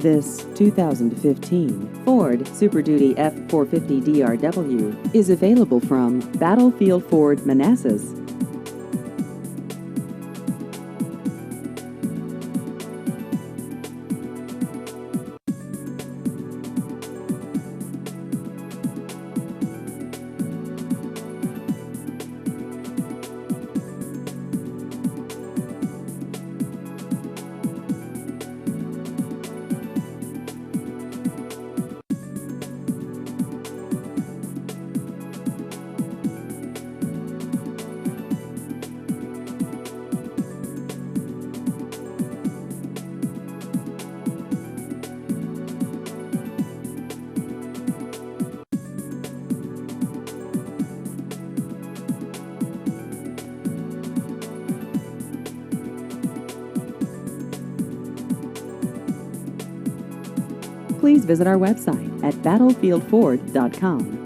This 2015 Ford Super Duty F-450 DRW is available from Battlefield Ford, Manassas. Please visit our website at battlefieldford.com.